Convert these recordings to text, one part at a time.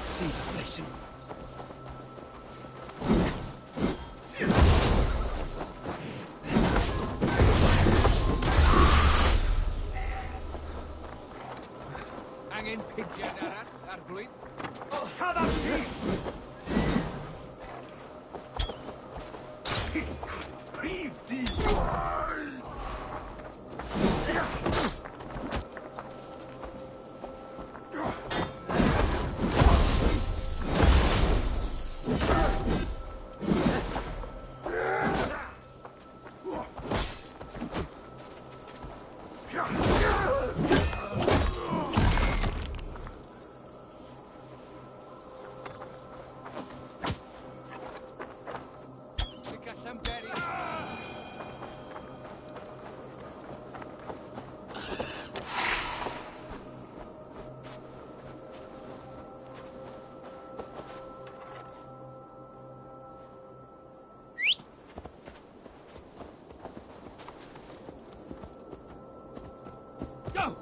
VXTheDeviLsSonXV. Angen pigiad arall ar blwydd? Go!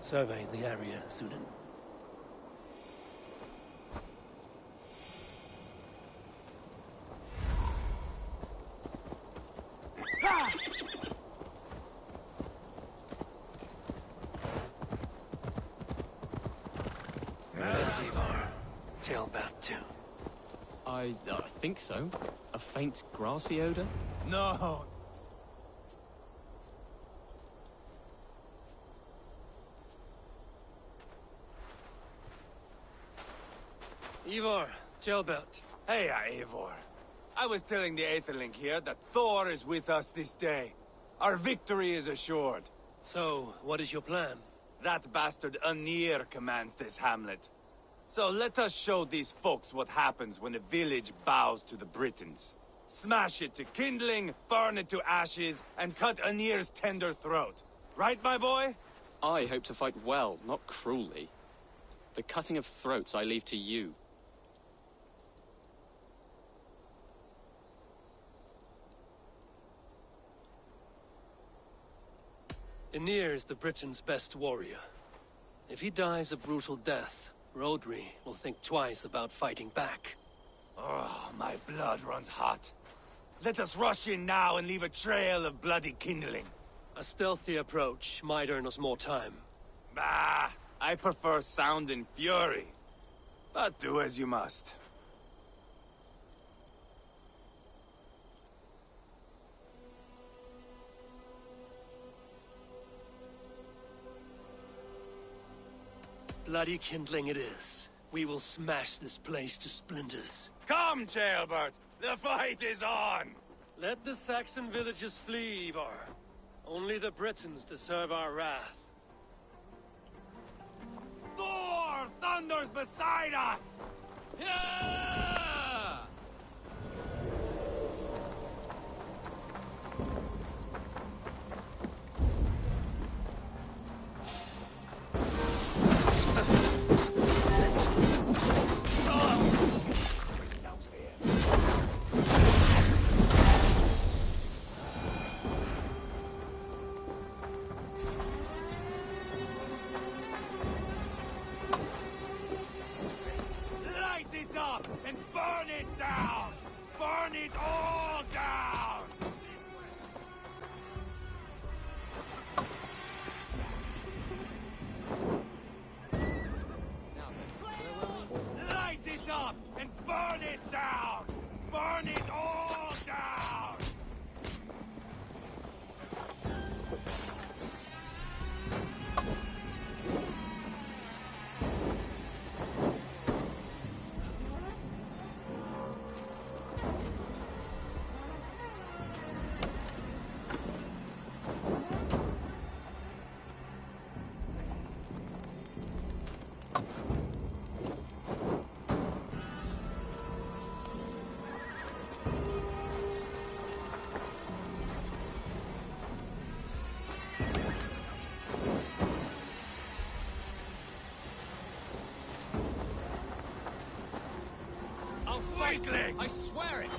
Survey the area, student. Tail about too. I think so. A faint grassy odor? No! Ivor, Tailbelt. Hey, Eivor. I was telling the Aetherling here that Thor is with us this day. Our victory is assured. So, what is your plan? That bastard Anir commands this hamlet. So let us show these folks what happens when a village bows to the Britons. Smash it to kindling, burn it to ashes, and cut Anir's tender throat. Right, my boy? I hope to fight well, not cruelly. The cutting of throats I leave to you. Anir is the Britons' best warrior. If he dies a brutal death, Rodri will think twice about fighting back. Oh, my blood runs hot. Let us rush in now and leave a trail of bloody kindling. A stealthy approach might earn us more time. Bah, I prefer sound and fury. But do as you must. Bloody kindling it is. We will smash this place to splinters. Come, Jailbert! The fight is on! Let the Saxon villages flee, Ivar. Only the Britons deserve our wrath. Thor thunders beside us! Yeah! it all down! Light it up and burn it down! Burn it all down! Weakling! I swear it!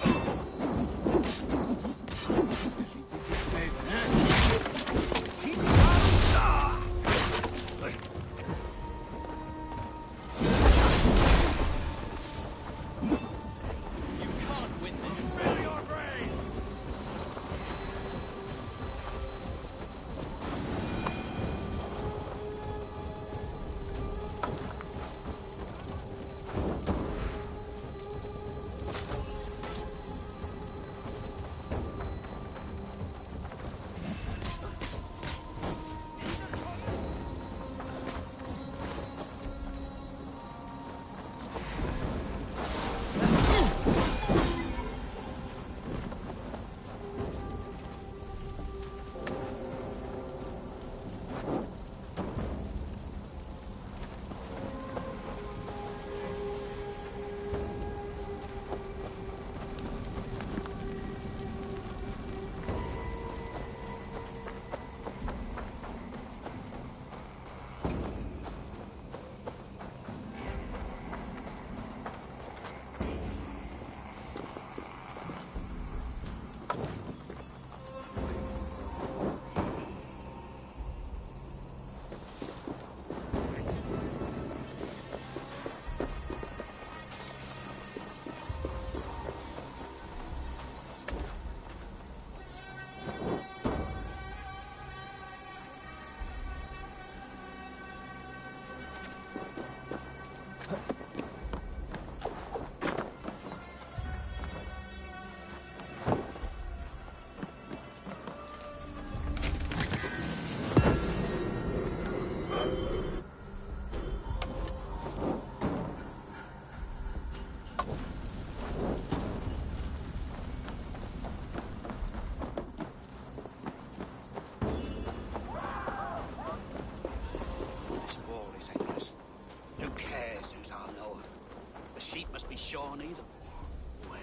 You can't win this. Fill your brains! Must be shorn either way.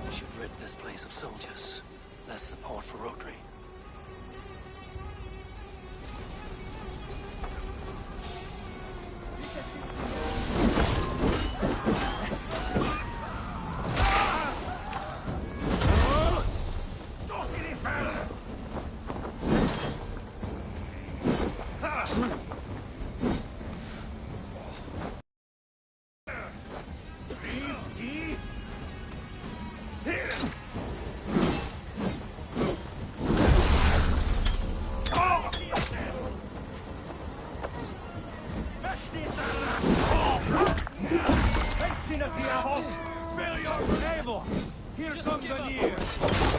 We should rid this place of soldiers. Less support for Rodri. Spill your table! Here comes Anir!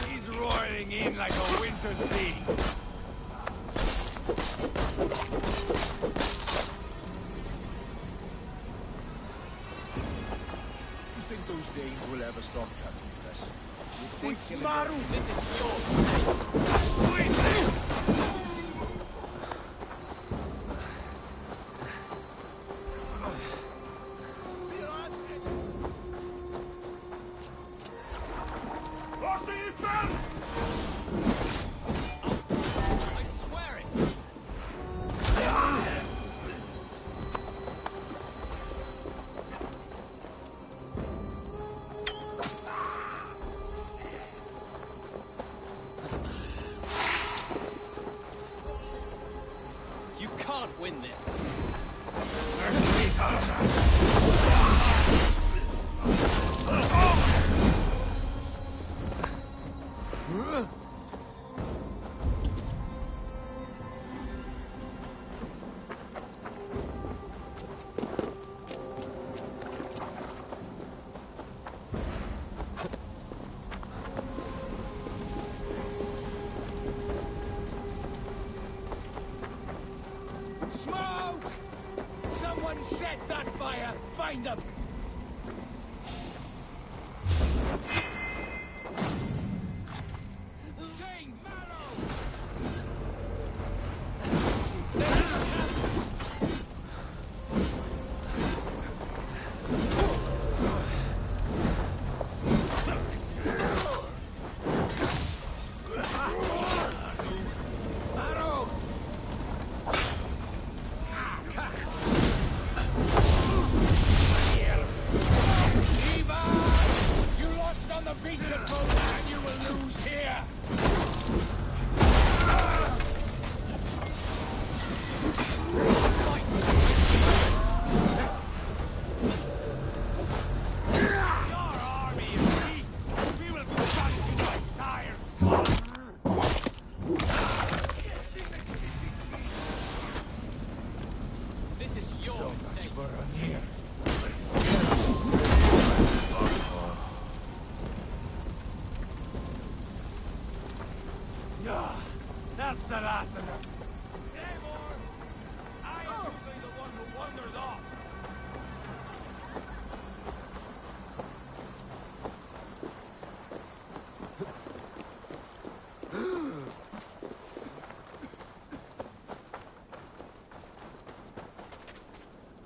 He's roiling in like a winter sea! You think those Danes will ever stop coming for us? This is your day. I swear it! one set that fire! Find them! Jane, Marrow! That's the last of them. Eivor! I am usually the one who wanders off.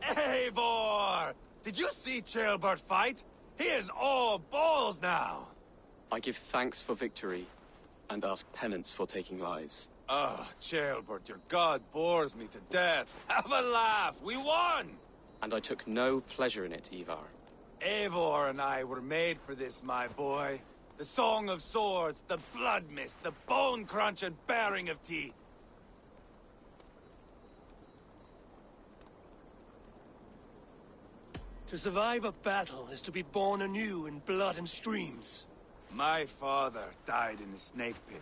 Eivor! Did you see Ceolbert fight? He is all balls now. I give thanks for victory, and ask penance for taking lives. Ah, Ceolbert, your god bores me to death. Have a laugh, we won! And I took no pleasure in it, Ivar. Eivor and I were made for this, my boy. The song of swords, the blood mist, the bone crunch and baring of teeth. To survive a battle is to be born anew in blood and streams. My father died in the snake pit.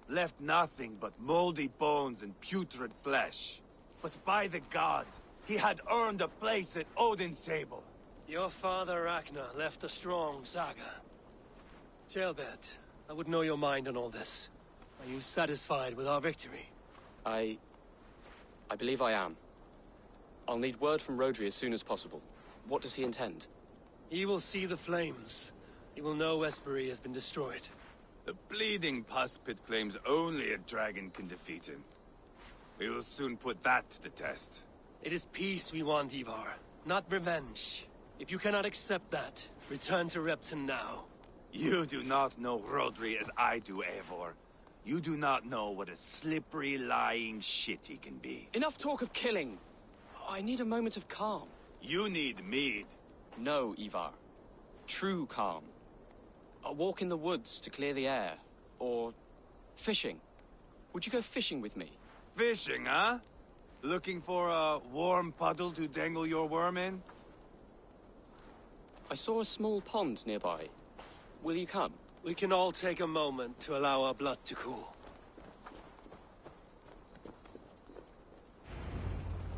Left nothing but moldy bones and putrid flesh. But by the gods, he had earned a place at Odin's table. Your father Ragnar left a strong saga. Ceolbert, I would know your mind on all this. Are you satisfied with our victory? I believe I am. I'll need word from Rodri as soon as possible. What does he intend? He will see the flames. He will know Espery has been destroyed. The bleeding pus pit claims only a dragon can defeat him. We will soon put that to the test. It is peace we want, Ivar, not revenge. If you cannot accept that, return to Repton now. You do not know Rodri as I do, Eivor. You do not know what a slippery, lying shit he can be. Enough talk of killing! I need a moment of calm. You need mead. No, Ivar. True calm. A walk in the woods to clear the air. Or fishing. Would you go fishing with me? Fishing, huh? Looking for a warm puddle to dangle your worm in? I saw a small pond nearby. Will you come? We can all take a moment to allow our blood to cool.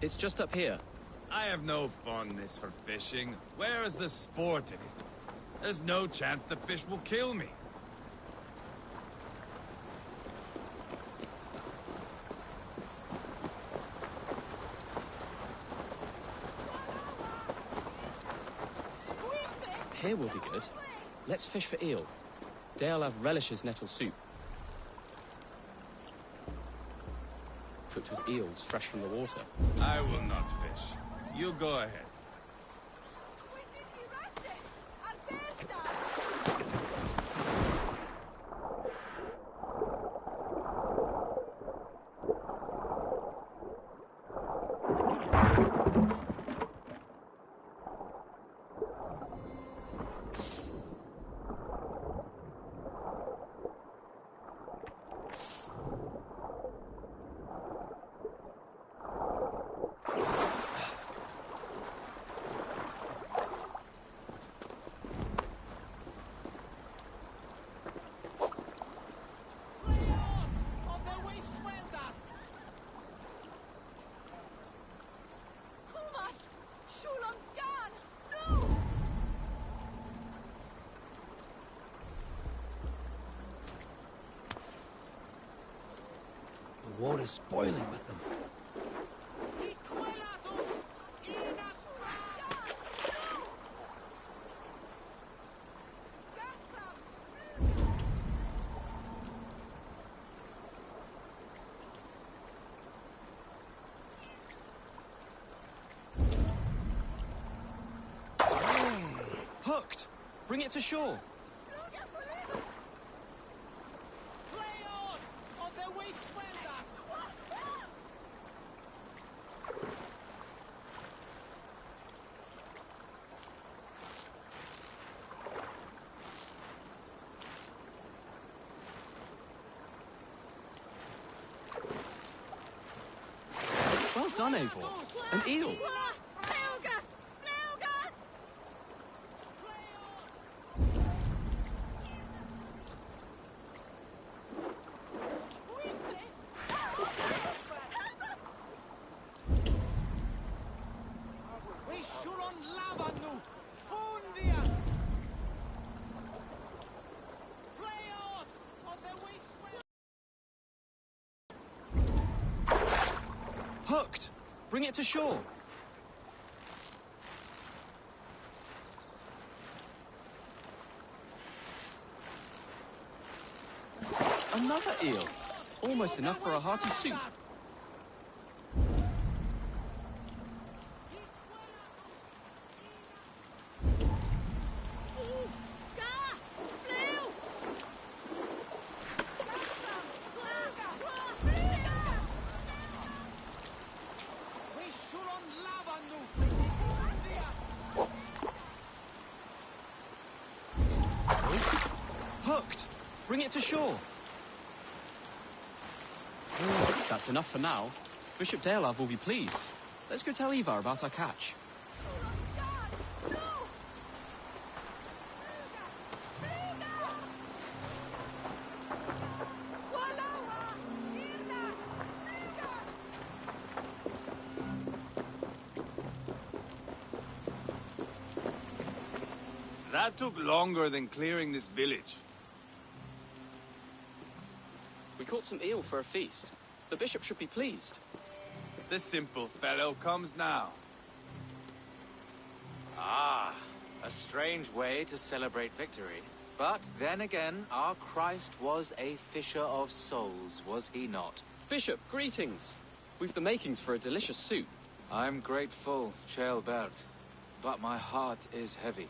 It's just up here. I have no fondness for fishing. Where is the sport in it? There's no chance the fish will kill me. Here will be good. Let's fish for eel. Dale have relishes nettle soup. Cooked with eels fresh from the water. I will not fish. You go ahead. The water's boiling with them. Hooked! Bring it to shore! Well done, Eivor. An eel. Hooked! Bring it to shore! Another eel! Almost enough for a hearty soup. Hooked! Bring it to shore! That's enough for now. Bishop Dealav will be pleased. Let's go tell Ivar about our catch. That took longer than clearing this village. We caught some eel for a feast. The bishop should be pleased. The simple fellow comes now. Ah, a strange way to celebrate victory. But then again, our Christ was a fisher of souls, was he not? Bishop, greetings! We've the makings for a delicious soup. I'm grateful, Ceolbert, but my heart is heavy.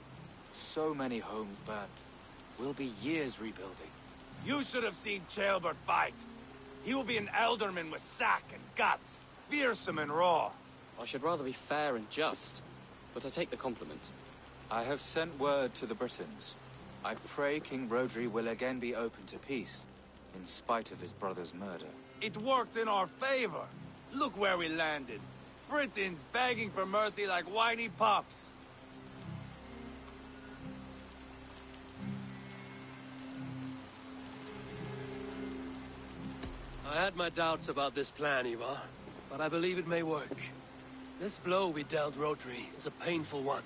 So many homes burnt. We'll be years rebuilding. You should have seen Ceolbert fight. He will be an alderman with sack and guts, fearsome and raw. I should rather be fair and just, but I take the compliment. I have sent word to the Britons. I pray King Rhodri will again be open to peace, in spite of his brother's murder. It worked in our favor. Look where we landed. Britons begging for mercy like whiny pups. I had my doubts about this plan, Ivar, but I believe it may work. This blow we dealt Rhodri is a painful one.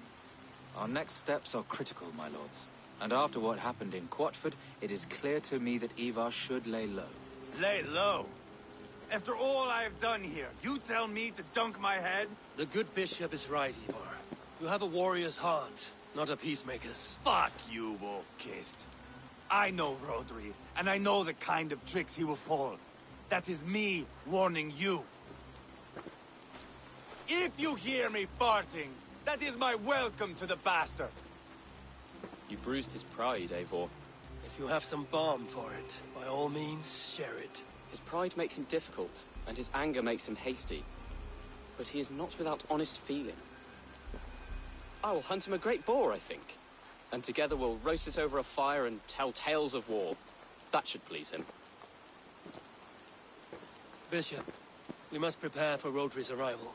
Our next steps are critical, my lords. And after what happened in Quatford, it is clear to me that Ivar should lay low. Lay low? After all I have done here, you tell me to dunk my head? The good bishop is right, Ivar. You have a warrior's heart, not a peacemaker's. Fuck you, wolf-kissed. I know Rhodri, and I know the kind of tricks he will pull. That is me warning you. If you hear me farting, that is my welcome to the bastard. You bruised his pride, Eivor. If you have some balm for it, by all means, share it. His pride makes him difficult, and his anger makes him hasty. But he is not without honest feeling. I will hunt him a great boar, I think. And together we'll roast it over a fire and tell tales of war. That should please him. Bishop, we must prepare for Rhodri's arrival.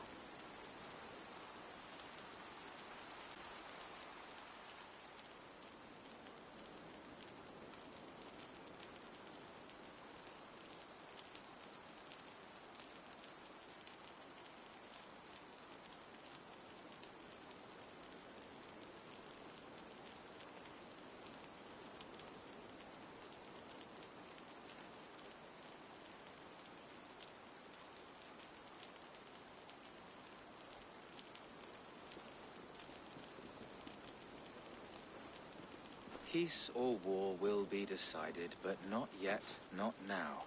Peace or war will be decided, but not yet, not now.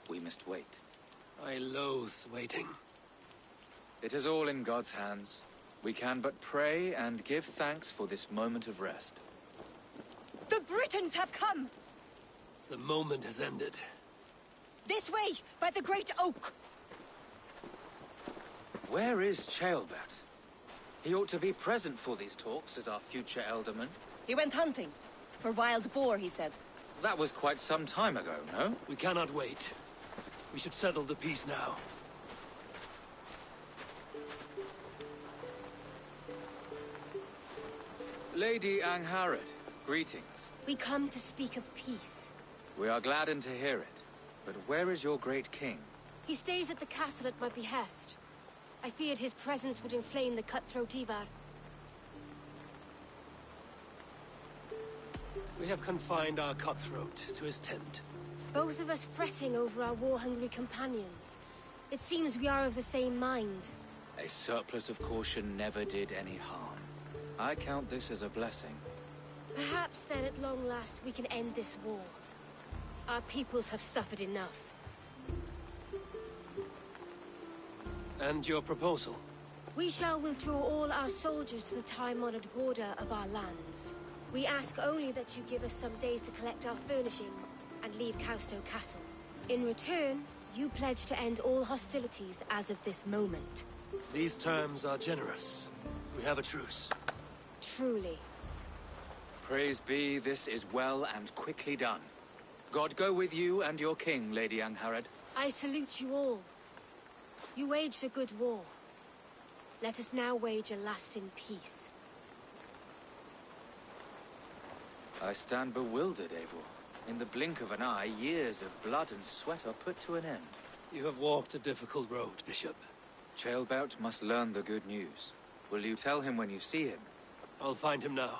We must wait. I loathe waiting. It is all in God's hands. We can but pray and give thanks for this moment of rest. The Britons have come! The moment has ended. This way, by the Great Oak! Where is Ceolbert? He ought to be present for these talks as our future elderman. He went hunting. For wild boar, he said. That was quite some time ago, no? We cannot wait. We should settle the peace now. Lady Angharad, greetings. We come to speak of peace. We are gladdened to hear it. But where is your great king? He stays at the castle at my behest. I feared his presence would inflame the cutthroat Ivar. We have confined our cutthroat to his tent. Both of us fretting over our war-hungry companions. It seems we are of the same mind. A surplus of caution never did any harm. I count this as a blessing. Perhaps then at long last we can end this war. Our peoples have suffered enough. And your proposal? We shall withdraw all our soldiers to the time-honored border of our lands. We ask only that you give us some days to collect our furnishings and leave Causto Castle. In return, you pledge to end all hostilities as of this moment. These terms are generous. We have a truce. Truly. Praise be, this is well and quickly done. God go with you and your king, Lady Angharad. I salute you all. You waged a good war. Let us now wage a lasting peace. I stand bewildered, Eivor. In the blink of an eye, years of blood and sweat are put to an end. You have walked a difficult road, Bishop. Ceolbert must learn the good news. Will you tell him when you see him? I'll find him now.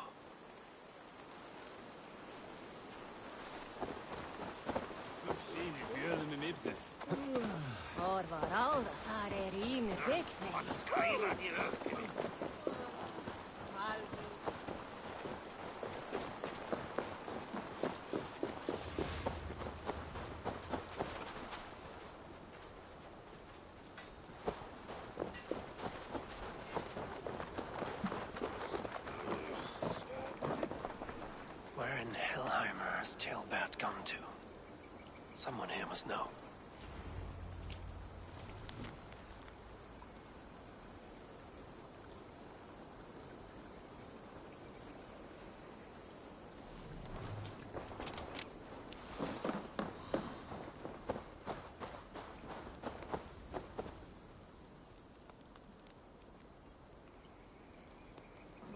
Where in Hellheimer has Ceolbert gone to? Someone here must know.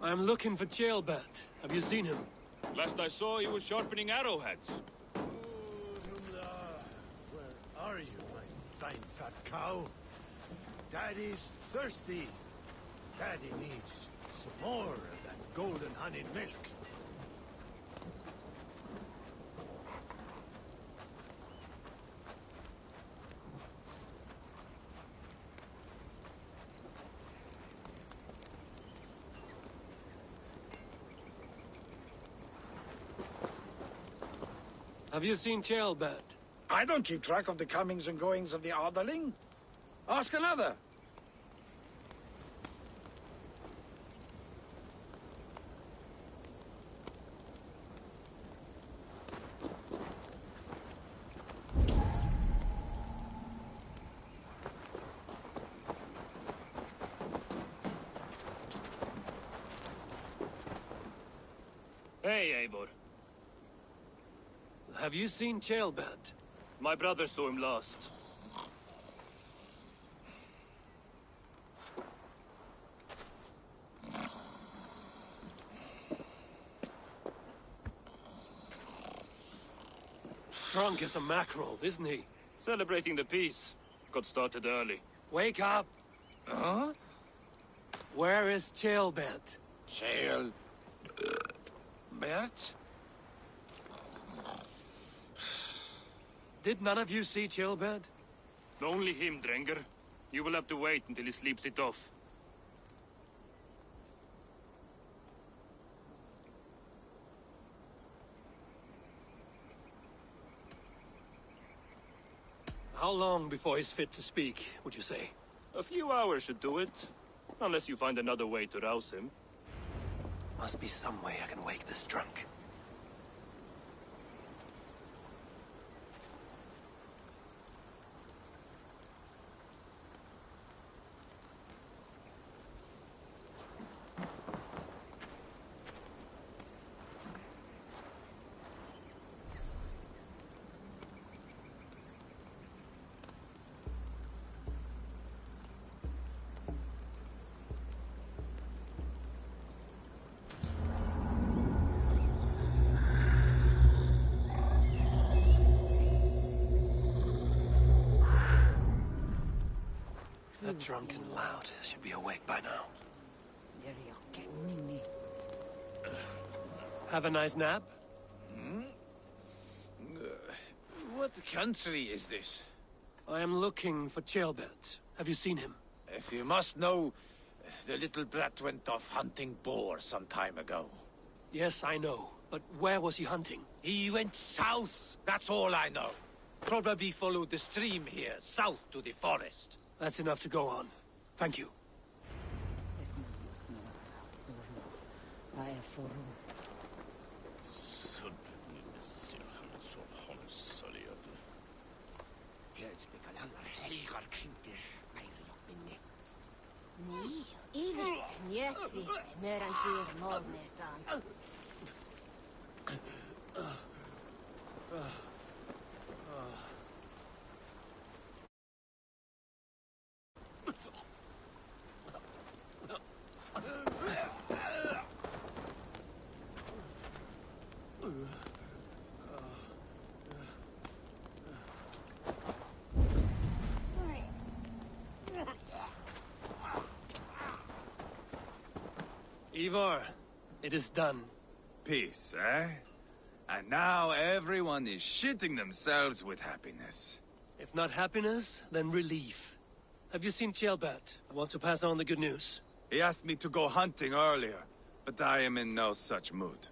I'm looking for Ceolbert. Have you seen him? Last I saw, he was sharpening arrowheads. Where are you, my fine fat cow? Daddy's thirsty. Daddy needs some more of that golden honeyed milk. Have you seen Ceolbert? I don't keep track of the comings and goings of the Arderling. Ask another. Hey, Eivor. Have you seen Ceolbert? My brother saw him last. Drunk as a mackerel, isn't he? Celebrating the peace. Got started early. Wake up! Huh? Where is Ceolbert? Bert? Did none of you see Ceolbert? Only him, Drenger. You will have to wait until he sleeps it off. How long before he's fit to speak, would you say? A few hours should do it. Unless you find another way to rouse him. Must be some way I can wake this drunk. That drunken lout should be awake by now. Have a nice nap? What country is this? I am looking for Ceolbert. Have you seen him? If you must know, the little brat went off hunting boar some time ago. Yes, I know. But where was he hunting? He went south, that's all I know. Probably followed the stream here, south to the forest. That's enough to go on. Thank you. Ivar, it is done. Peace, eh? And now everyone is shitting themselves with happiness. If not happiness, then relief. Have you seen Ceolbert? I want to pass on the good news. He asked me to go hunting earlier, but I am in no such mood.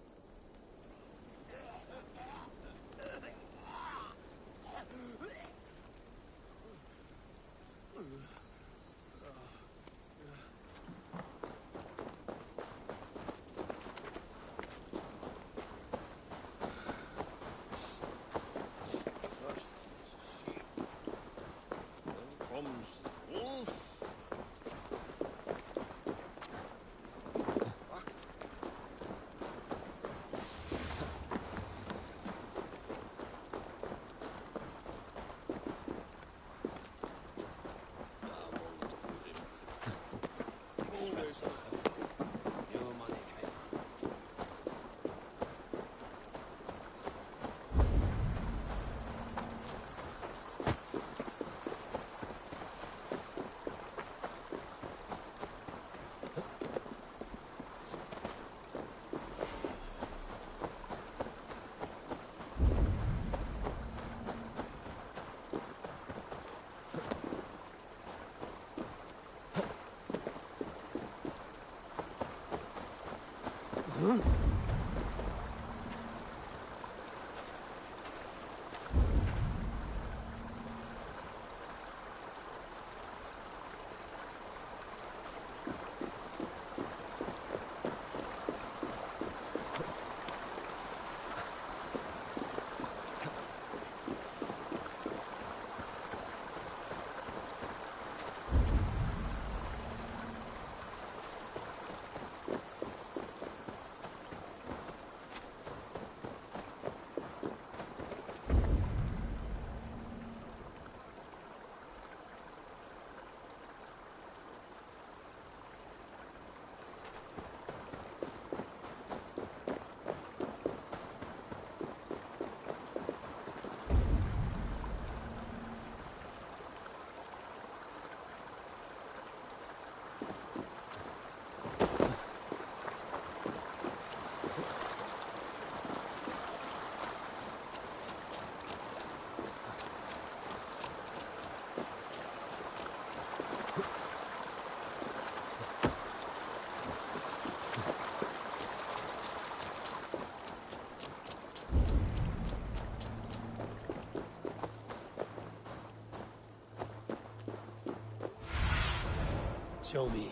Show me.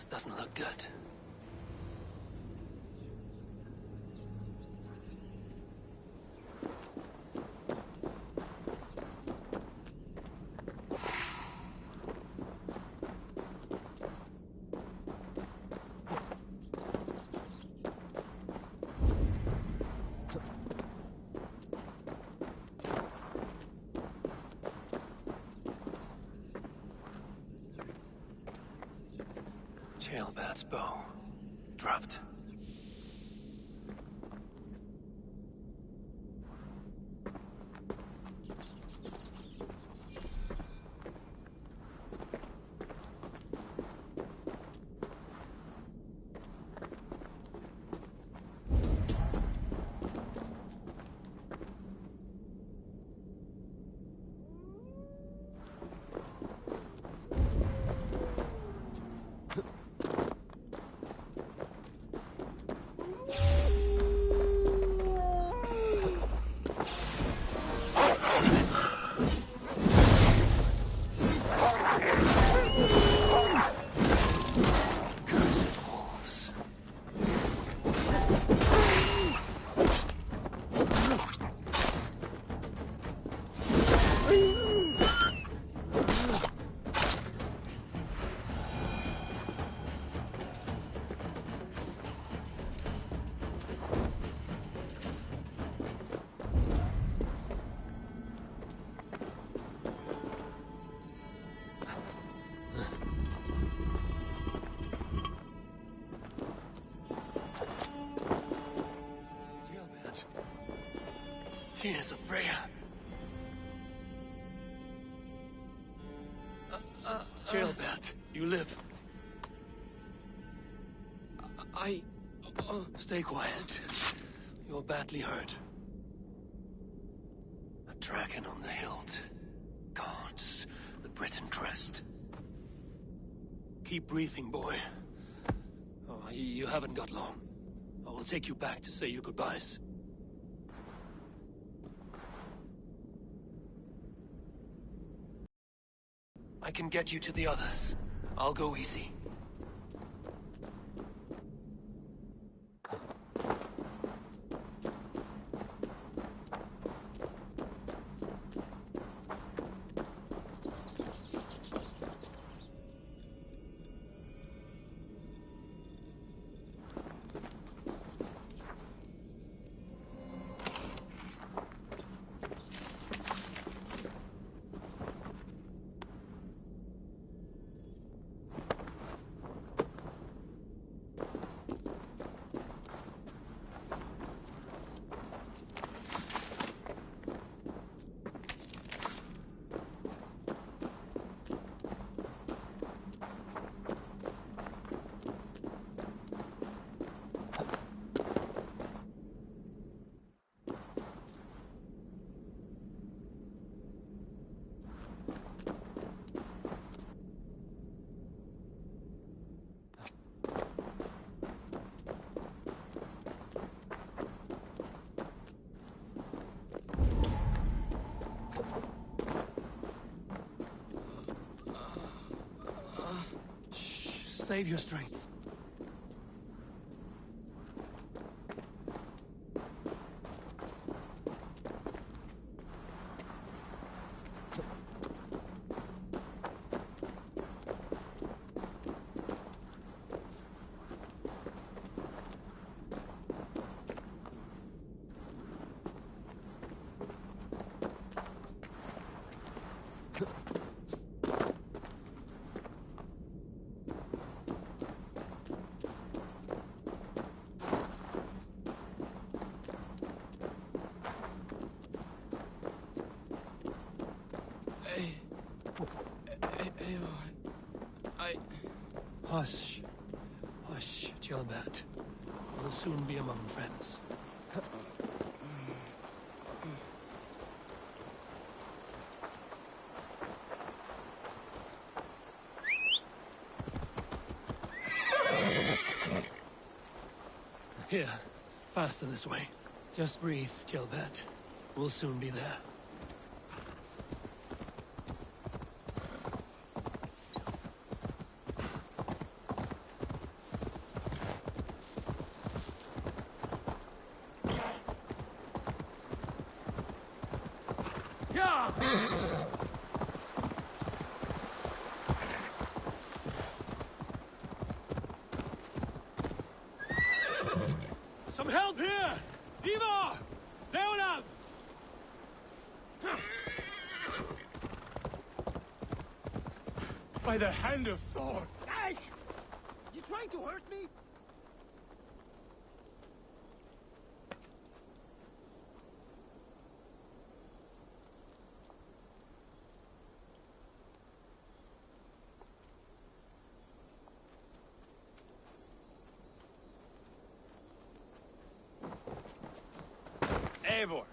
This doesn't look good. Tailbat's bow. Dropped. Tears of Freya. Tailbat, you live. Stay quiet. You're badly hurt. A dragon on the hilt. Gods, the Briton crest. Keep breathing, boy. Oh, you haven't got long. I will take you back to say your goodbyes. I can get you to the others. I'll go easy. Save your strength. Hush. Hush, Tailbat. We'll soon be among friends. Here, faster this way. Just breathe, Tailbat. We'll soon be there. Some help here! Ivar! Leonard! By the hand of Thor! Ash! You trying to hurt me? Eivor,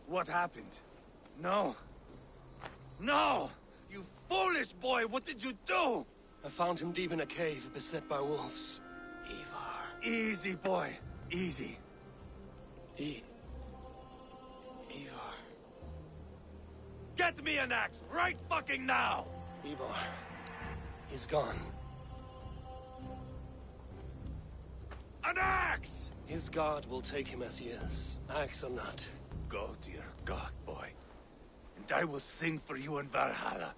what happened? No. No! You foolish boy, what did you do? I found him deep in a cave, beset by wolves. Ivar. Easy, boy. Easy. Ivar. Get me an axe, right fucking now! Ivar. He's gone. An axe! His god will take him as he is, axe or not. Go to your god, boy. And I will sing for you in Valhalla.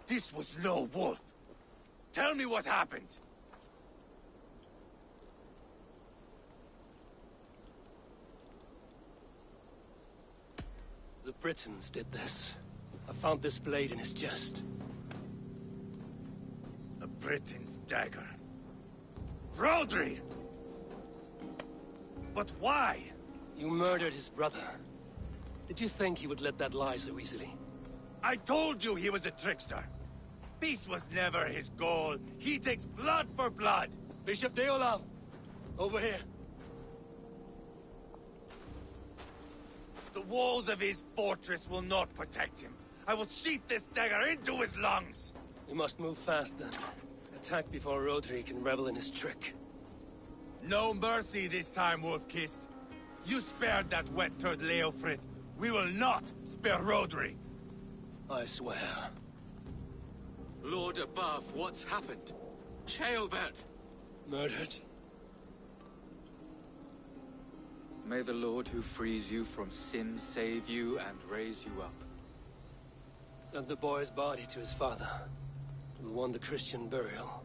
This was no wolf. Tell me what happened. The Britons did this. I found this blade in his chest. A Briton's dagger. Rodri! But why? You murdered his brother. Did you think he would let that lie so easily? I told you he was a trickster. Peace was never his goal. He takes blood for blood. Bishop Deolaf! Over here. The walls of his fortress will not protect him. I will sheath this dagger into his lungs. We must move fast then. Attack before Rodri can revel in his trick. No mercy this time, Wolf-Kissed. You spared that wet turd Leofrith. We will not spare Rodri. I swear. Lord above, what's happened? Ceolbert! Murdered. May the Lord who frees you from sin save you and raise you up. Sent the boy's body to his father. Will want the Christian burial.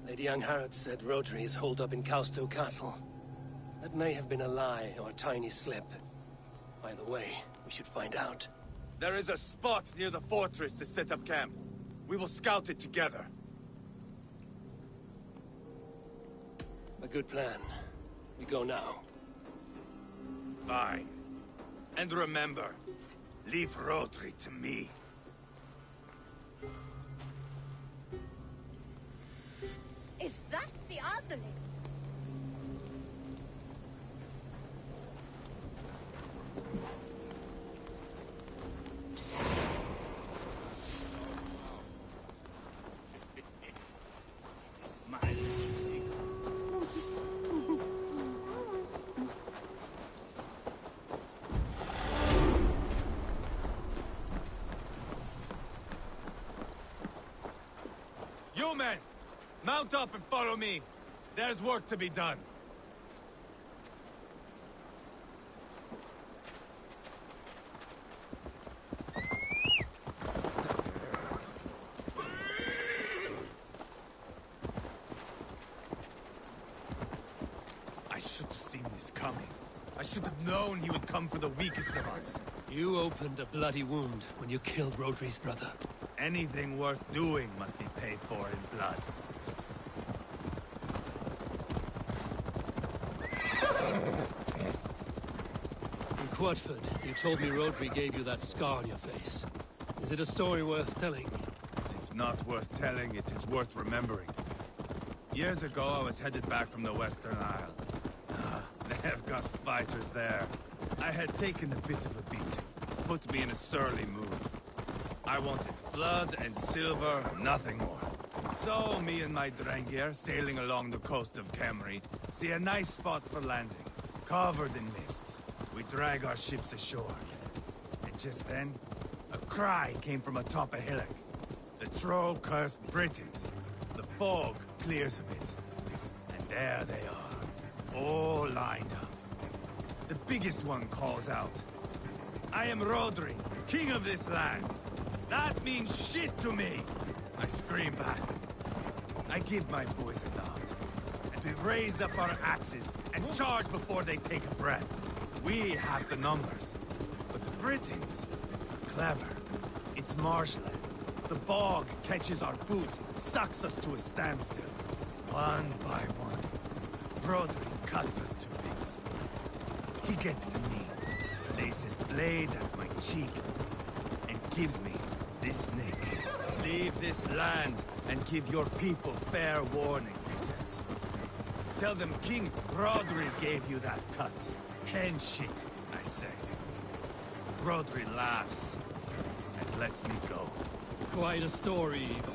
Lady Angharad said Rodri is holed up in Causto Castle. That may have been a lie or a tiny slip. Either way, we should find out. There is a spot near the fortress to set up camp. We will scout it together. A good plan. We go now. Fine. And remember, leave Rodri to me. Is that the Otherling? You men! Mount up and follow me. There's work to be done. I should have seen this coming. I should have known he would come for the weakest of us. You opened a bloody wound when you killed Rodri's brother. Anything worth doing must be paid for in blood. In Quatford, you told me Rodri gave you that scar on your face. Is it a story worth telling? If not worth telling, it is worth remembering. Years ago, I was headed back from the Western Isle. They have got fighters there. I had taken a bit of a beating. Put me in a surly mood. I wanted blood and silver, nothing more. So, me and my Drengir, sailing along the coast of Kemri, see a nice spot for landing, covered in mist. We drag our ships ashore. And just then, a cry came from atop a hillock. The troll-cursed Britons. The fog clears a bit. And there they are, all lined up. The biggest one calls out, I am Rodri, king of this land. That means shit to me. I scream back. I give my boys a nod. And we raise up our axes and charge before they take a breath. We have the numbers. But the Britons are clever. It's marshland. The bog catches our boots, sucks us to a standstill. One by one, Rodri cuts us to bits. He gets to me, lays his blade at my cheek, and gives me this nick. Leave this land and give your people fair warning, he says. Tell them King Rodri gave you that cut. Hen shit, I say. Rodri laughs and lets me go. Quite a story, Ivor.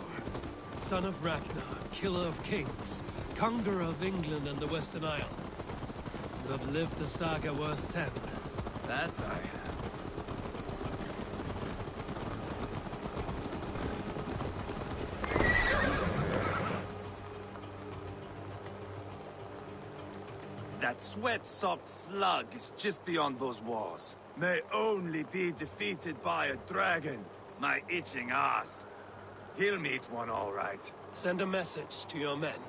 Son of Ragnar, killer of kings, conqueror of England and the Western Isle. You have lived a saga worth 10. That I have. That sweat-soaked slug is just beyond those walls. May only be defeated by a dragon. My itching ass. He'll meet one all right. Send a message to your men.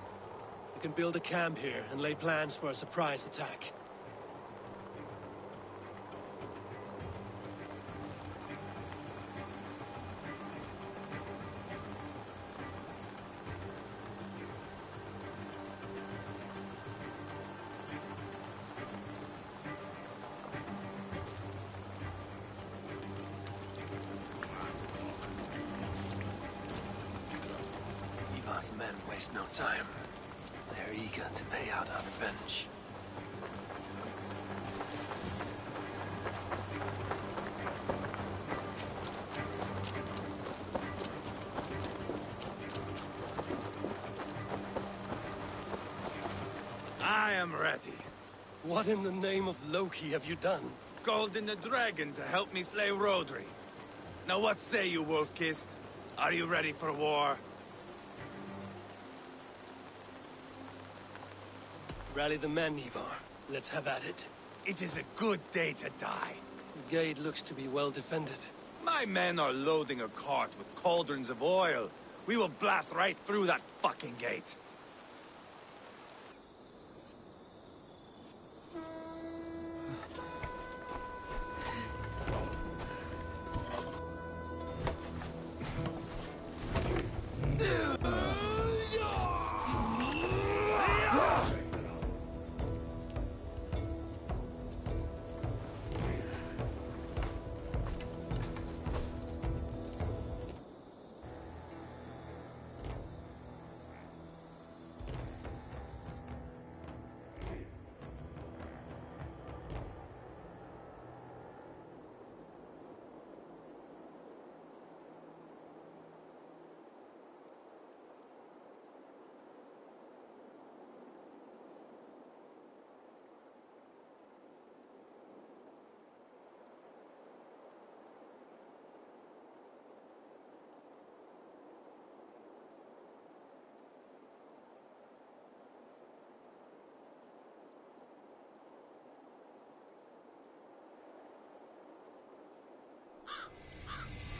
You can build a camp here and lay plans for a surprise attack. Ivar's men waste no time. They're eager to pay out our revenge. I am ready. What in the name of Loki have you done? Called in the dragon to help me slay Rodri. Now what say you, Wolf-Kissed? Are you ready for war? Rally the men, Ivar. Let's have at it. It is a good day to die. The gate looks to be well defended. My men are loading a cart with cauldrons of oil. We will blast right through that fucking gate.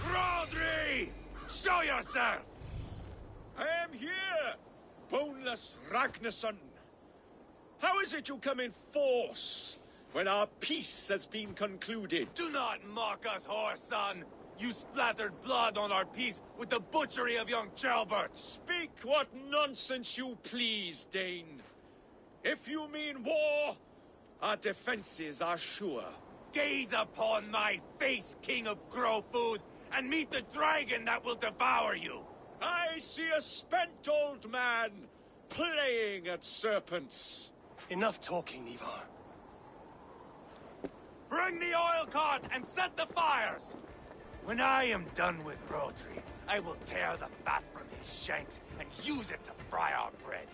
Rodri! Show yourself! I am here, boneless Ragnarsson. How is it you come in force when our peace has been concluded? Do not mock us, whoreson! You splattered blood on our peace with the butchery of young Chalbert! Speak what nonsense you please, Dane. If you mean war, our defenses are sure. Gaze upon my face, King of Grow Food, and meet the dragon that will devour you! I see a spent old man playing at serpents. Enough talking, Ivar. Bring the oil cart and set the fires! When I am done with Rodri, I will tear the fat from his shanks and use it to fry our bread.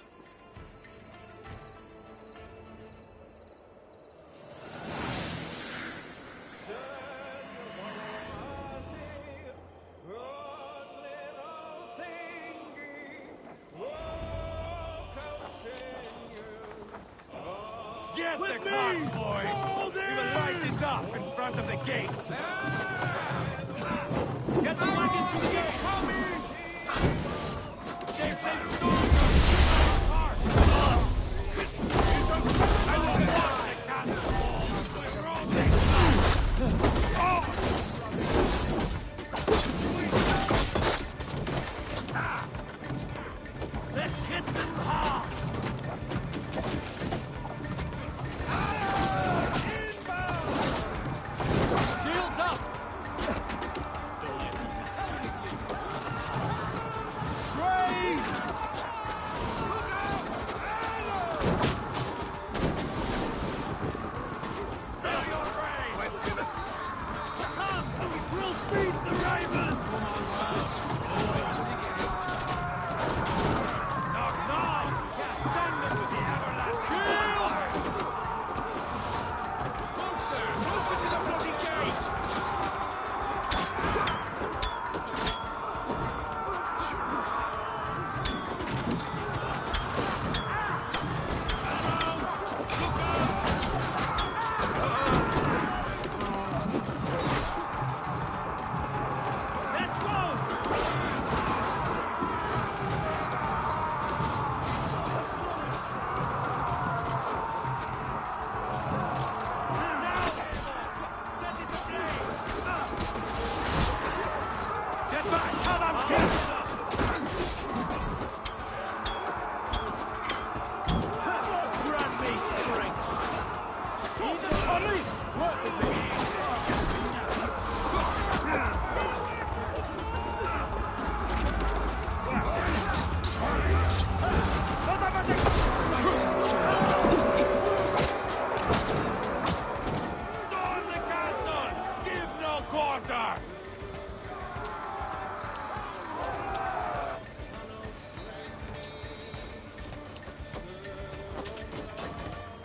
Get the cart, boys! We will light it up in front of the gate! Get the wagon to the gate! Let's hit them hard! Shields up! Grace! Spare your brain! Come! We'll feed the raven! Knock, knock! Send them to the everlasting! Closer! Closer to the bloody gate! Let's go! Get back! Come on, Grant me strength! He's a collie! Work with me! Storm the castle! Give no quarter!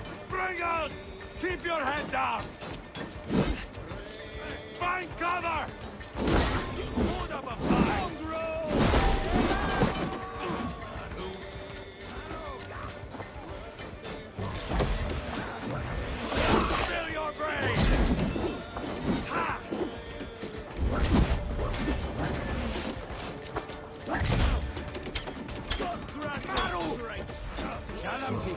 Springles! Keep your head down! Find cover! Hold up a fight! Fill your brain! Ha! Grant me strength! Calamity!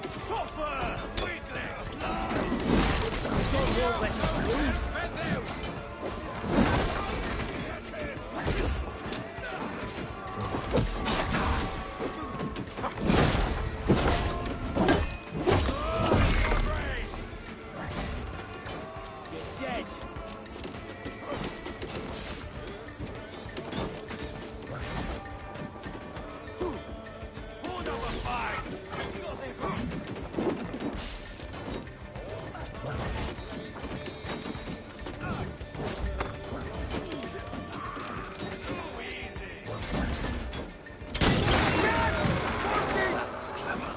Suffer! Weakling! Don't let us lose! You're dead! Hold up a fight! Too easy! That was clever.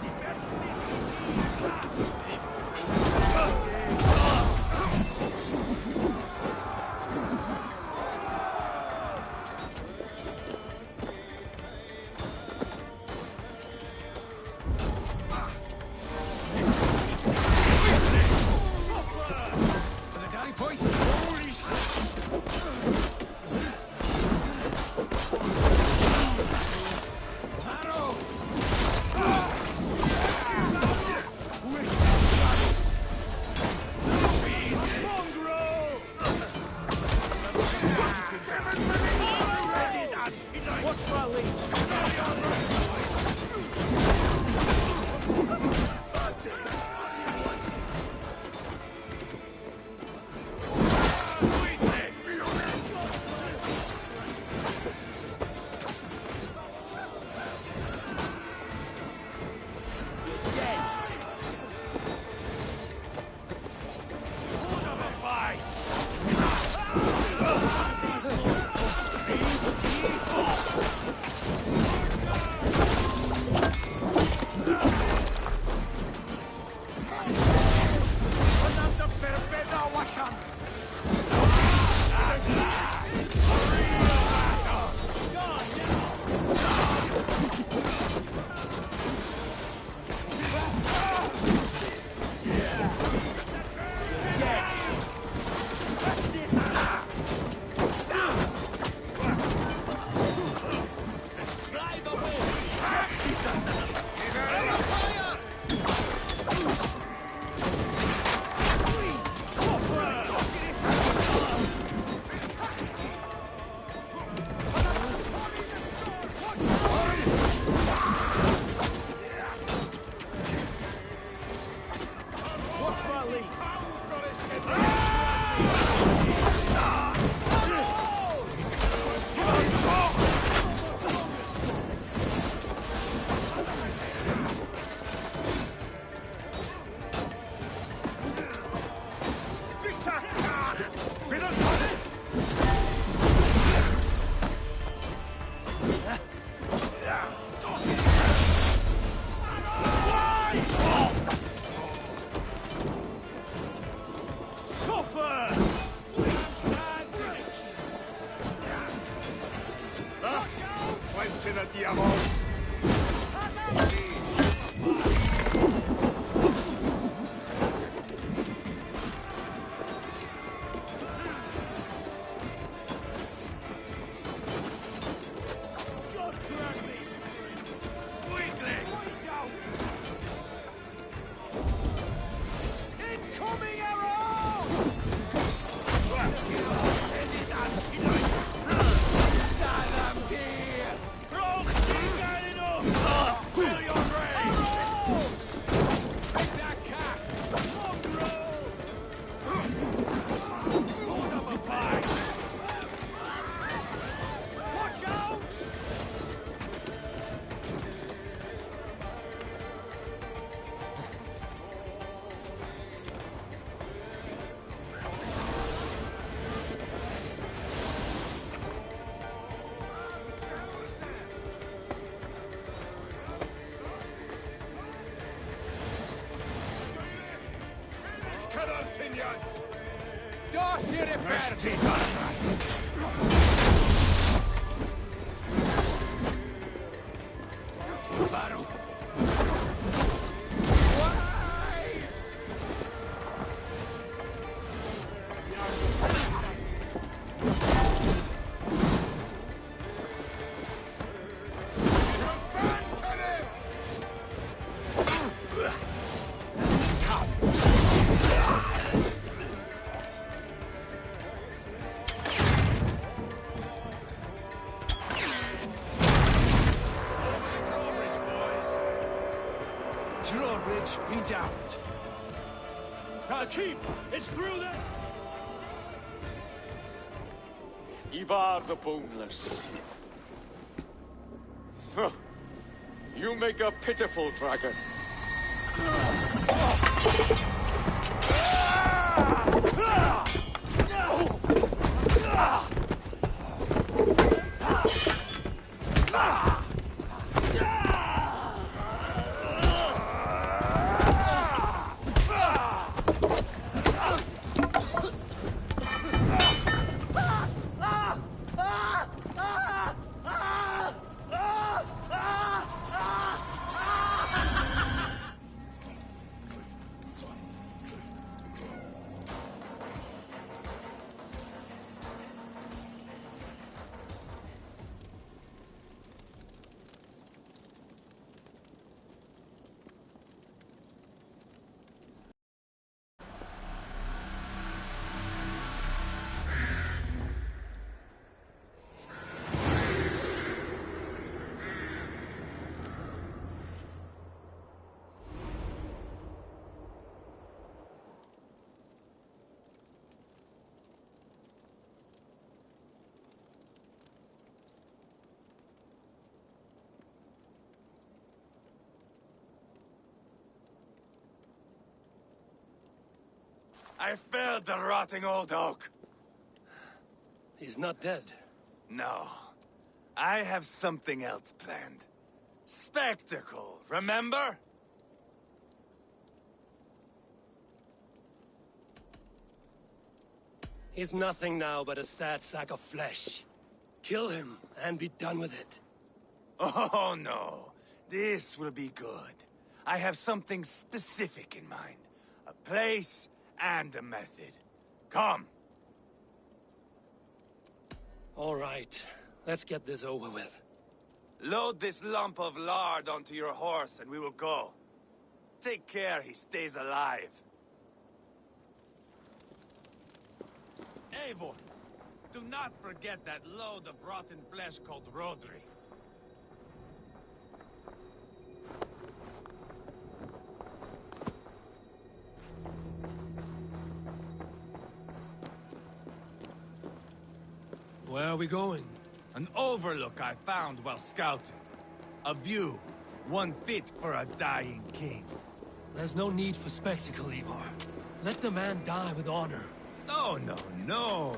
Drawbridge be damned. Keep! It's through there! Ivar the Boneless. Huh. You make a pitiful dragon. I felled the rotting old oak. He's not dead. No. I have something else planned. Spectacle, remember? He's nothing now but a sad sack of flesh. Kill him and be done with it. Oh, no. This will be good. I have something specific in mind. A place and a method. Come. All right. Let's get this over with. Load this lump of lard onto your horse and we will go. Take care he stays alive. Eivor, do not forget that load of rotten flesh called Rodri. Where are we going? An overlook I found while scouting. A view, one fit for a dying king. There's no need for spectacle, Ivar. Let the man die with honor. No, no, no.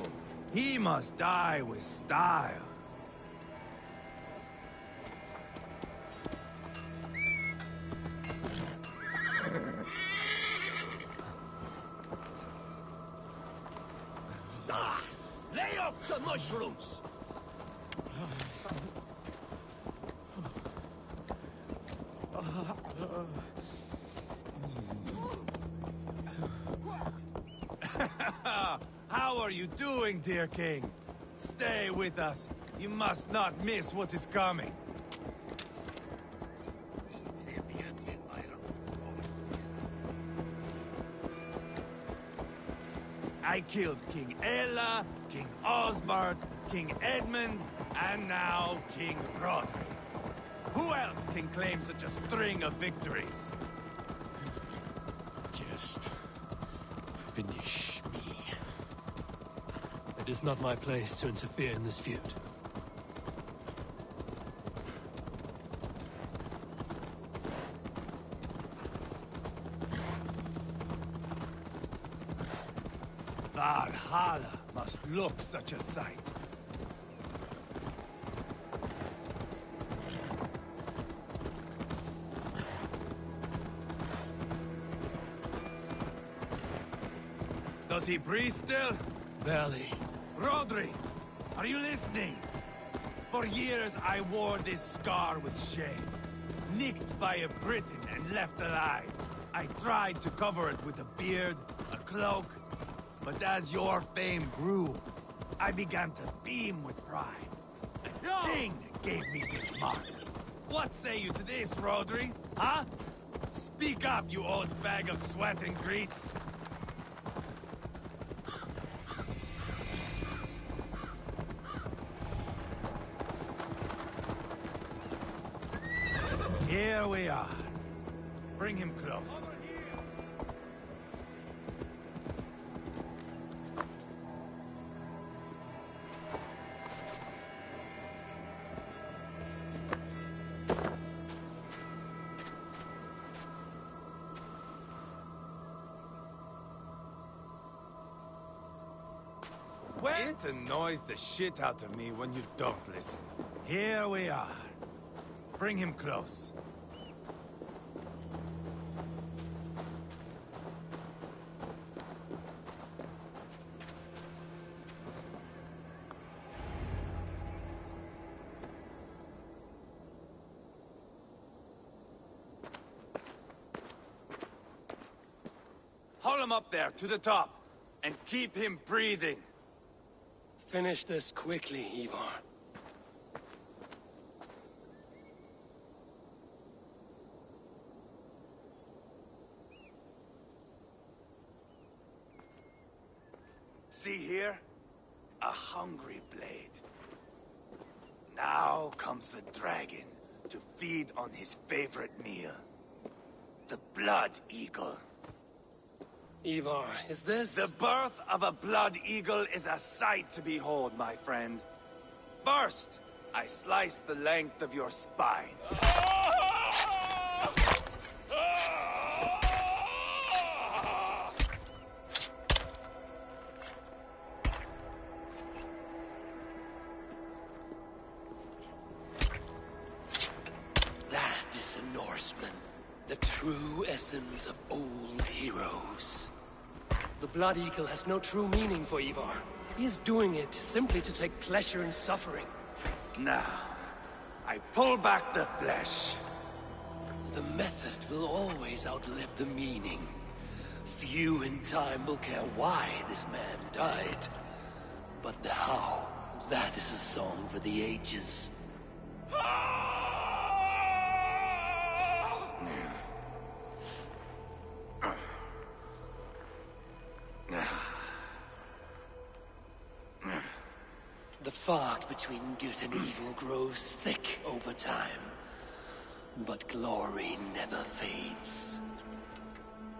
He must die with style. Lay off the mushrooms! How are you doing, dear king? Stay with us. You must not miss what is coming. I killed King Ella, King Osbert, King Edmund, and now King Rodri. Who else can claim such a string of victories? Just finish me. It is not my place to interfere in this feud. Valhalla must look such a sight. Does he breathe still? Barely. Rodri, are you listening? For years I wore this scar with shame. Nicked by a Briton and left alive. I tried to cover it with a beard, a cloak, but as your fame grew, I began to beam with pride. A king gave me this mark. What say you to this, Rodri? Huh? Speak up, you old bag of sweat and grease. Here we are. Bring him close. It annoys the shit out of me when you don't listen. Here we are. Bring him close. Haul him up there, to the top, and keep him breathing. Finish this quickly, Ivar. See here? A hungry blade. Now comes the dragon to feed on his favorite meal. The blood eagle. Ivar, is this... The birth of a blood eagle is a sight to behold, my friend. First, I slice the length of your spine. That is a Norseman. The true essence of old heroes. The Blood Eagle has no true meaning for Ivar. He is doing it simply to take pleasure in suffering. Now, I pull back the flesh. The method will always outlive the meaning. Few in time will care why this man died. But the how, that is a song for the ages. The fog between good and evil grows thick over time. But glory never fades.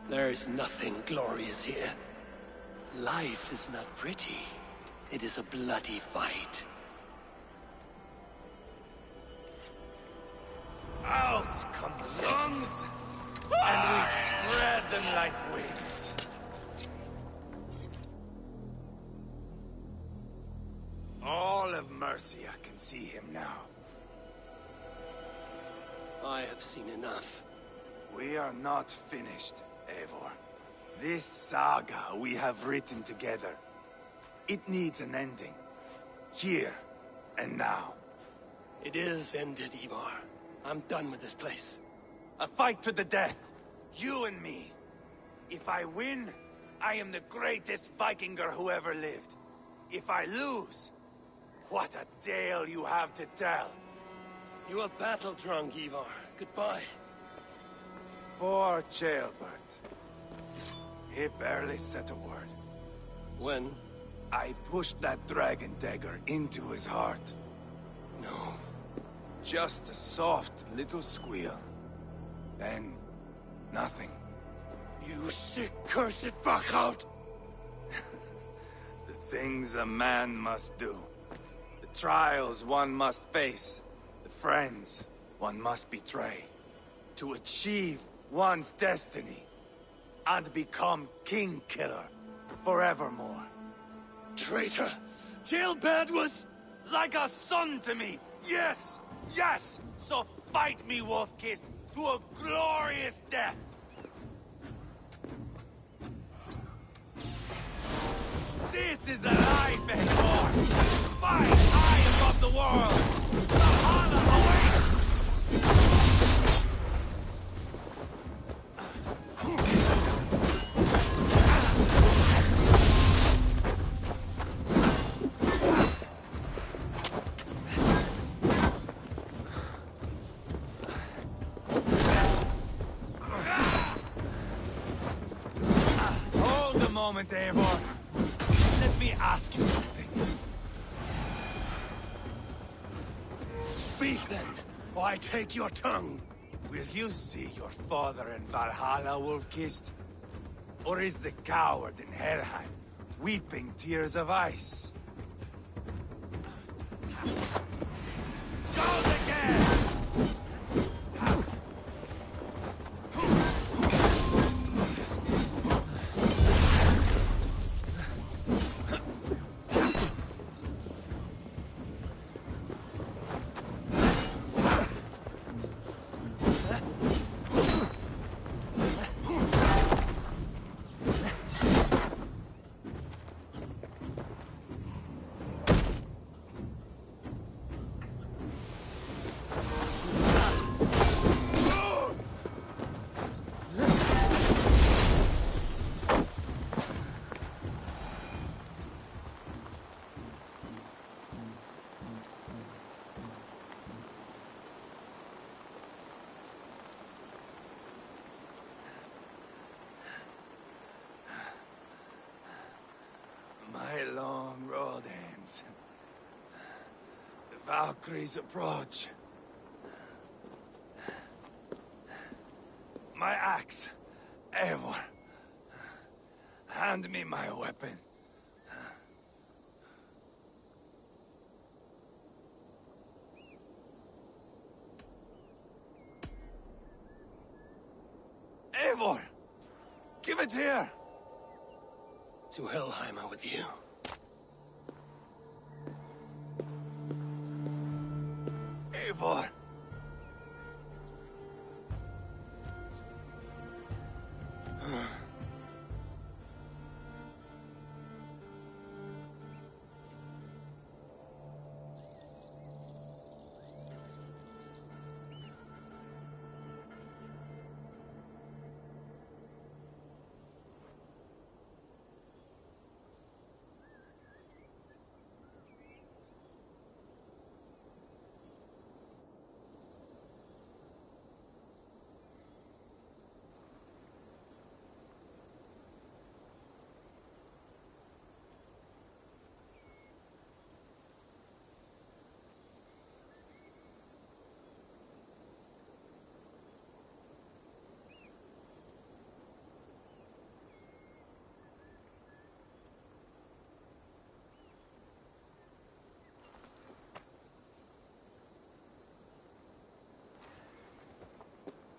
There is nothing glorious here. Life is not pretty. It is a bloody fight. Out come the lungs, and we spread them like wings. All of Mercia can see him now. I have seen enough. We are not finished, Eivor. This saga we have written together, it needs an ending. Here and now. It is ended, Ivar. I'm done with this place. A fight to the death. You and me. If I win, I am the greatest Vikinger who ever lived. If I lose, what a tale you have to tell. You are battle-drunk, Ivar. Goodbye. Poor Jailbert. He barely said a word. When? I pushed that dragon dagger into his heart. No. Just a soft little squeal. Then, nothing. You sick, cursed fuck-out! The things a man must do. The trials one must face. The friends one must betray. To achieve one's destiny. And become king-killer forevermore. Traitor! Jailbird was... like a son to me! Yes! Yes! So fight me, Wolf-Kissed, to a glorious death! This is a life, Eivor! Fight high above the world! Valhalla awaits! Hold a moment, Eivor. Let me ask you something. Speak then, or I take your tongue. Will you see your father in Valhalla, Wolf-Kissed? Or is the coward in Helheim weeping tears of ice? Goes again! My long road ends. The Valkyries approach. My axe, Eivor. Hand me my weapon. Eivor! Give it here! To Helheimer with you. Eivor!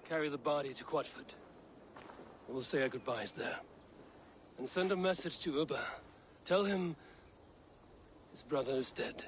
Carry the body to Quatford. We'll say our goodbyes there. And send a message to Ubba. Tell him his brother is dead.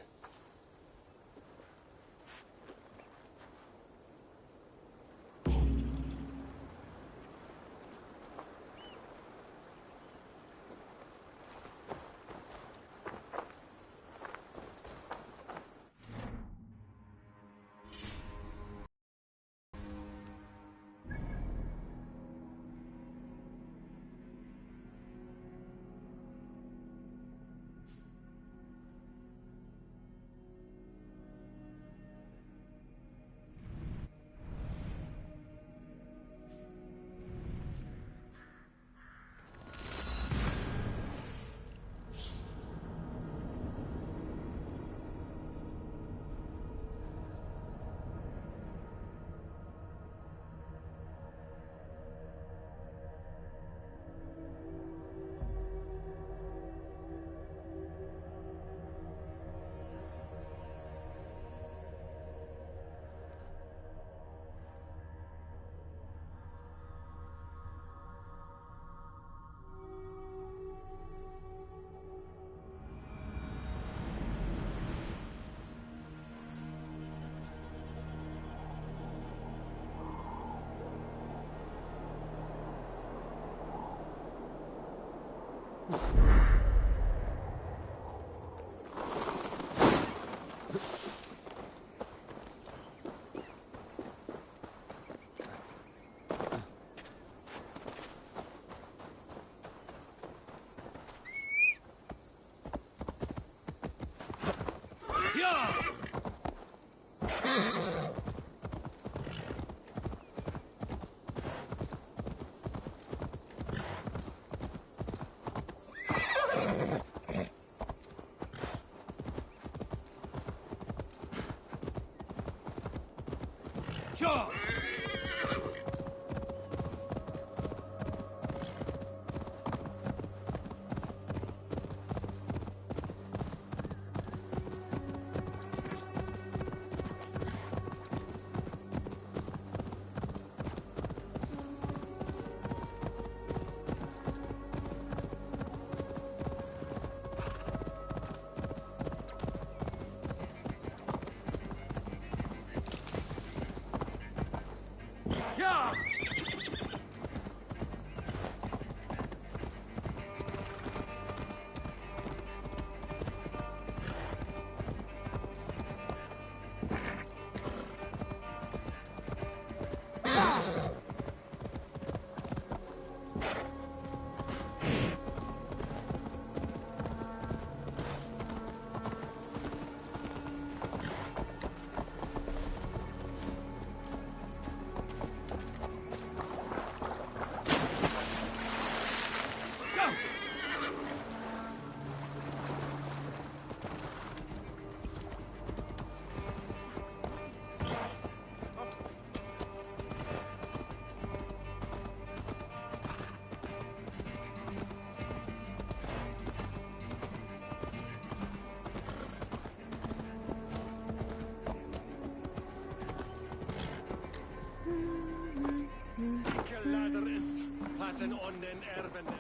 Maten onnen ervennes.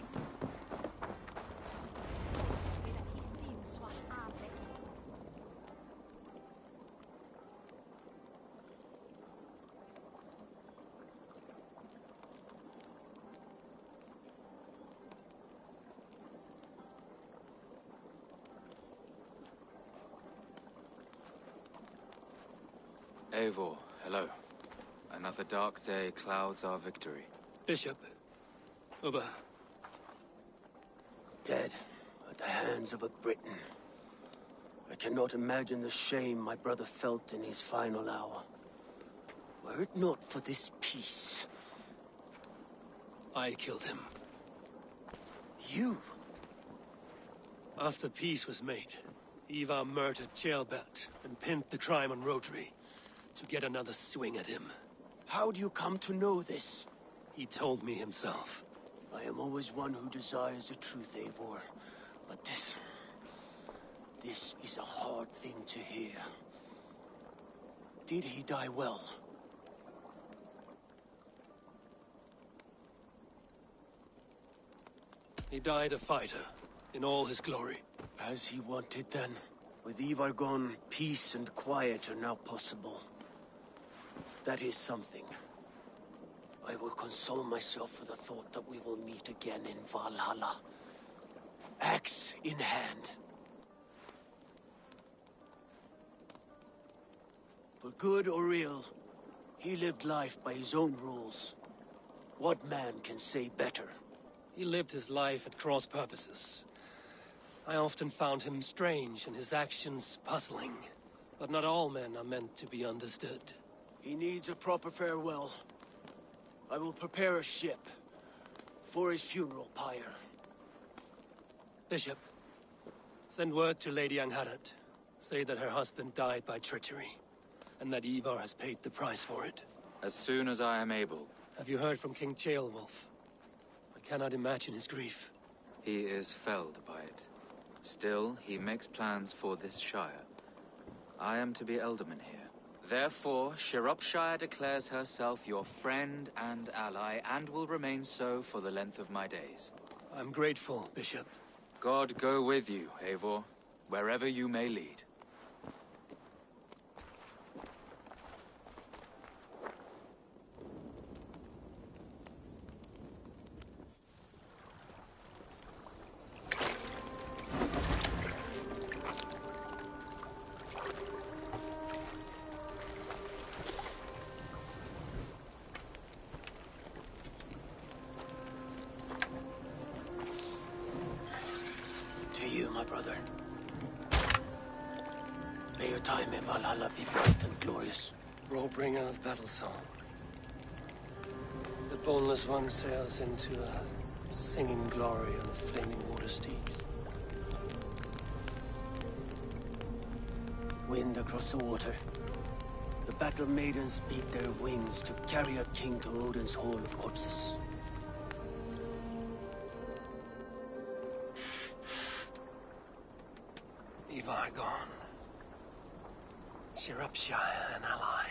Eivor, hello. Another dark day clouds our victory. Bishop. Uber. Dead at the hands of a Briton. I cannot imagine the shame my brother felt in his final hour. Were it not for this peace... I killed him. You? After peace was made, Ivar murdered Jailbelt and pinned the crime on Rotary to get another swing at him. How do you come to know this? He told me himself. I am always one who desires the truth, Eivor. But this is a hard thing to hear. Did he die well? He died a fighter, in all his glory. As he wanted then. With Ivar gone, peace and quiet are now possible. That is something. I will console myself for the thought that we will meet again in Valhalla. Axe in hand. For good or ill, he lived life by his own rules. What man can say better? He lived his life at cross purposes. I often found him strange and his actions puzzling. But not all men are meant to be understood. He needs a proper farewell. I will prepare a ship for his funeral pyre. Bishop, send word to Lady Angharad. Say that her husband died by treachery, and that Ivar has paid the price for it. As soon as I am able. Have you heard from King Ceolwulf? I cannot imagine his grief. He is felled by it. Still, he makes plans for this shire. I am to be Elderman here. Therefore, Shropshire declares herself your friend and ally, and will remain so for the length of my days. I'm grateful, Bishop. God go with you, Eivor, wherever you may lead. To you, my brother. May your time in Valhalla be bright and glorious. Warbringer of battle song. The boneless one sails into a singing glory on the flaming water steeds. Wind across the water. The battle maidens beat their wings to carry a king to Odin's hall of corpses. Ivar gone. Shropshire an ally.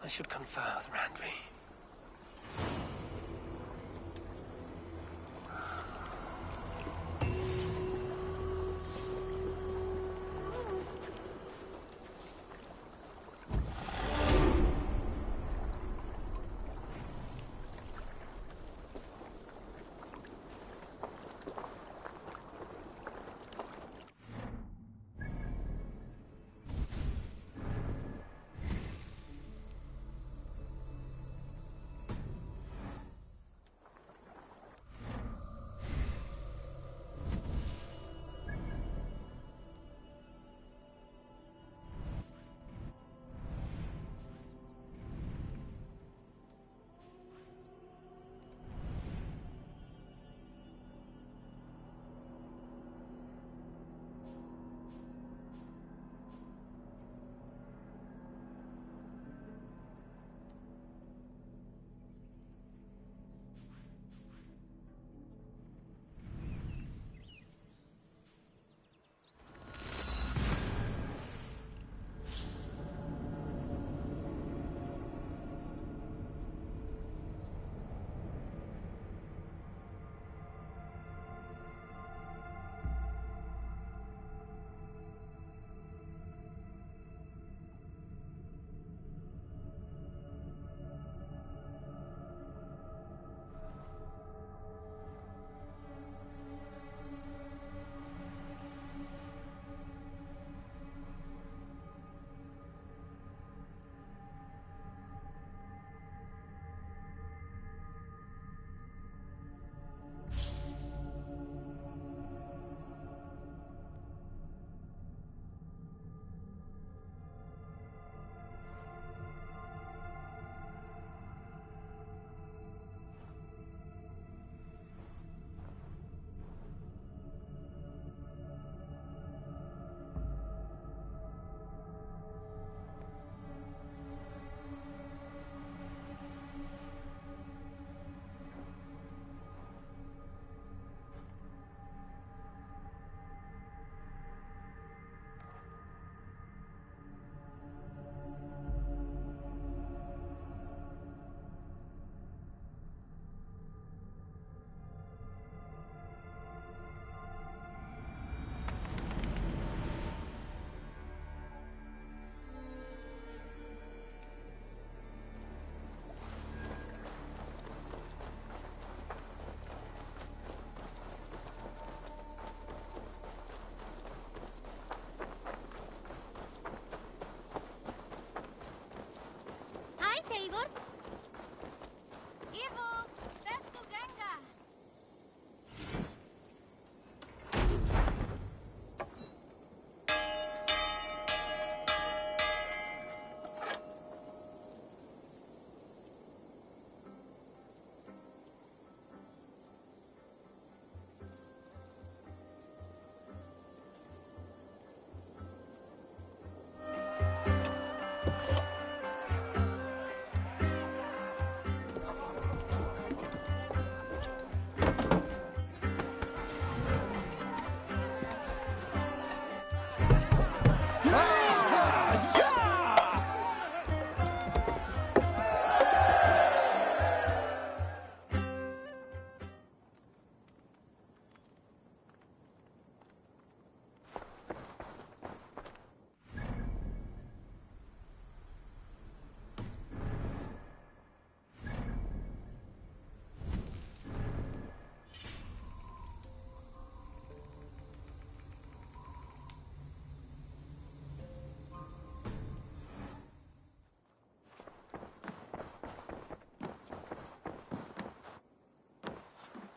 I should confer with Randvi.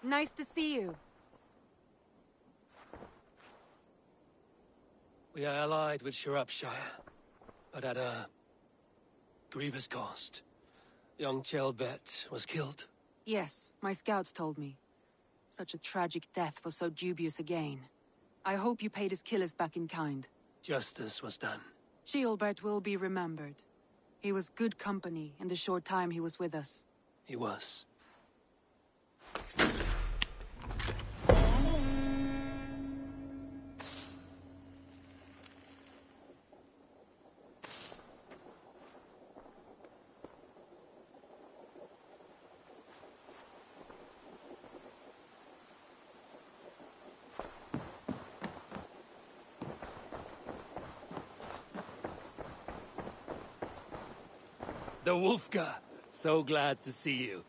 Nice to see you. We are allied with Shropshire, but at a grievous cost. Young Chelbet was killed. Yes, my scouts told me. Such a tragic death for so dubious a gain. I hope you paid his killers back in kind. Justice was done. Ceolbert will be remembered. He was good company in the short time he was with us. He was. The Wolfgar! So glad to see you.